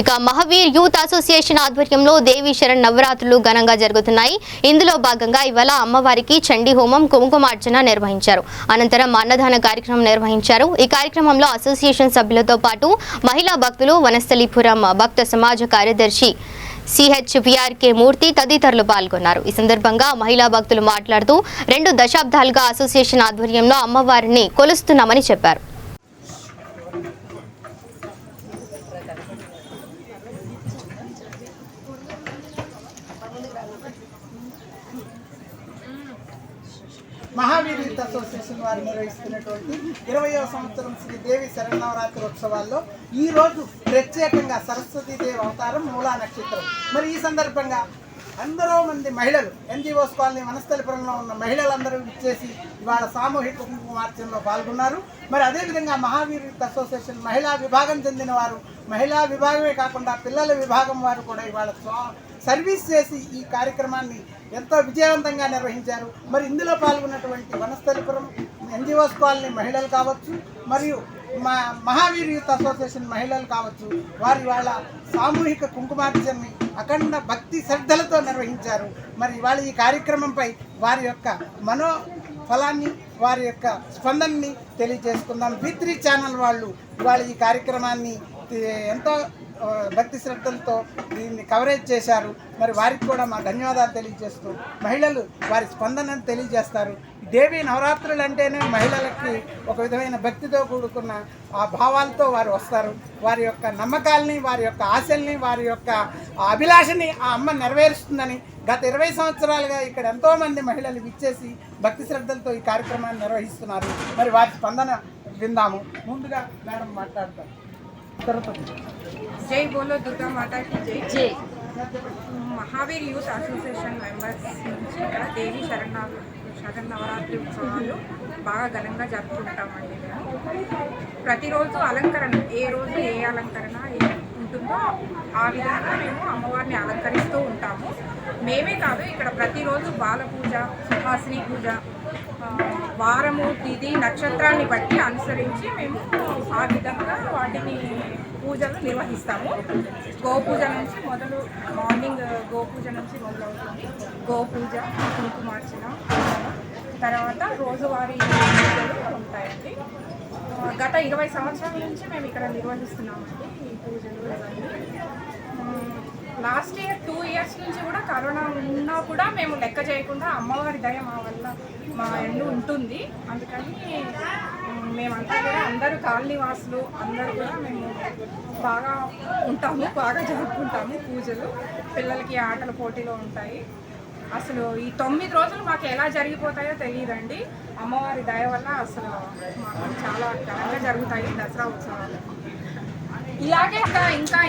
ఇక Mahavir youth association ఆధ్వర్యంలో దేవి శరణ్ నవరాత్రులు ఘనంగా జరుగుతున్నాయి. ఇందులో భాగంగా ఇవాళ అమ్మవారికి చండీ హోమం, కుంకుమార్చన నిర్వహించారు. అనంతరం అన్నదాన కార్యక్రమం నిర్వహించారు. ఈ కార్యక్రమంలో అసోసియేషన్ సభ్యులతో పాటు మహిళా భక్తులు, వనస్థలిపురం భక్త సమాజ కార్యదర్శి సిహెచ్విఆర్కే మూర్తి తదితరులు పాల్గొన్నారు. ఈ సందర్భంగా మహిళా భక్తులు మాట్లాడుతూ 2 దశాబ్దాలుగా అసోసియేషన్ ఆధ్వర్యంలో అమ్మవారిని కొలుస్తున్నామని చెప్పారు. మహావీర్ యూత్ అసోసియేషన్ వారు నిర్వహిస్తున్నటువంటి 20వ సంవత్సరం శ్రీ దేవి శరన్నవరాత్రి ఉత్సవాల్లో ఈరోజు ప్రత్యేకంగా సరస్వతీదేవి అవతారం మూలా నక్షత్రం. మరి ఈ సందర్భంగా ఎందరో మంది మహిళలు ఎన్జిఓస్ కాలనీ వనస్థలిపురంలో ఉన్న మహిళలందరూ ఇచ్చేసి ఇవాళ సామూహిక కుంకుమార్చనలో పాల్గొన్నారు. మరి అదేవిధంగా మహావీర్ యూత్ అసోసియేషన్ మహిళా విభాగం చెందిన వారు, మహిళా విభాగమే కాకుండా పిల్లల విభాగం వారు కూడా ఇవాళ సర్వీస్ చేసి ఈ కార్యక్రమాన్ని ఎంతో విజయవంతంగా నిర్వహించారు. మరి ఇందులో పాల్గొన్నటువంటి వనస్థలిపురం ఎన్జిఓస్ కాలనీ మహిళలు కావచ్చు, మరియు మహావీర్ యూత్ అసోసియేషన్ మహిళలు కావచ్చు, వారి వాళ్ళ సామూహిక కుంకుమార్చనని అఖండ భక్తి శ్రద్ధలతో నిర్వహించారు. మరి ఇవాళ ఈ కార్యక్రమంపై వారి యొక్క మనోఫలాన్ని, వారి యొక్క స్పందనని తెలియజేసుకుందాం. V3 ఛానల్ వాళ్ళు ఇవాళ ఈ కార్యక్రమాన్ని ఎంతో భక్తి శ్రద్ధలతో దీన్ని కవరేజ్ చేశారు. మరి వారికి కూడా మా ధన్యవాదాలు తెలియజేస్తూ మహిళలు వారి స్పందనను తెలియజేస్తారు. దేవి నవరాత్రులు అంటేనే మహిళలకి ఒక విధమైన భక్తితో కూడుకున్న ఆ భావాలతో వారు వస్తారు. వారి యొక్క నమ్మకాలని, వారి యొక్క ఆశల్ని, వారి యొక్క అభిలాషని ఆ అమ్మ నెరవేరుస్తుందని గత 20 సంవత్సరాలుగా ఇక్కడ ఎంతోమంది మహిళలు విచ్చేసి భక్తి శ్రద్ధలతో ఈ కార్యక్రమాన్ని నిర్వహిస్తున్నారు. మరి వారి స్పందన విందాము. ముందుగా మేడం మాట్లాడతారు. జై బోలో దుర్గా మాతాకి జై. జై మహావీర్ యూత్ అసోసియేషన్ మెంబర్స్ నుంచి ఇక్కడ దేవి శరన్నవరాత్రి ఉత్సవాలు బాగా ఘనంగా జరుపుకుంటామండి. మేము ప్రతిరోజు అలంకరణ, ఏ రోజు ఏ అలంకరణ ఉంటుందో ఆ విధంగా మేము అమ్మవారిని అలంకరిస్తూ ఉంటాము. మేమే కాదు, ఇక్కడ ప్రతిరోజు బాల పూజ, సుహాసిని పూజ, వారము, తిథి, నక్షత్రాన్ని బట్టి అనుసరించి మేము ఆ విధంగా వాటిని పూజలు నిర్వహిస్తాము. గోపూజ నుంచి మార్నింగ్ గోపూజ నుంచి మొదలవుతుంది. గోపూజ, కుంకుమార్చన, తర్వాత రోజువారీ పూజలు ఉంటాయండి. గత 20 సంవత్సరాల నుంచి మేము ఇక్కడ నిర్వహిస్తున్నామండి ఈ పూజలు ఇవన్నీ. లాస్ట్ ఇయర్ 2 ఇయర్స్ నుంచి కూడా కరోనా ఉన్నా కూడా మేము లెక్క చేయకుండా అమ్మవారి దయ మా ఎండు ఉంటుంది. అందుకని మేమంతా కూడా అందరూ కాలనీ వాసులు అందరూ కూడా మేము బాగా ఉంటాము, బాగా జరుపుకుంటాము పూజలు. పిల్లలకి ఆటల పోటీలు ఉంటాయి. అసలు ఈ 9 రోజులు మాకు ఎలా జరిగిపోతాయో తెలియదండి. అమ్మవారి దయ వల్ల అసలు మాకు చాలా ఘనంగా జరుగుతాయి దసరా ఉత్సవాలు. ఇలాగే ఇంకా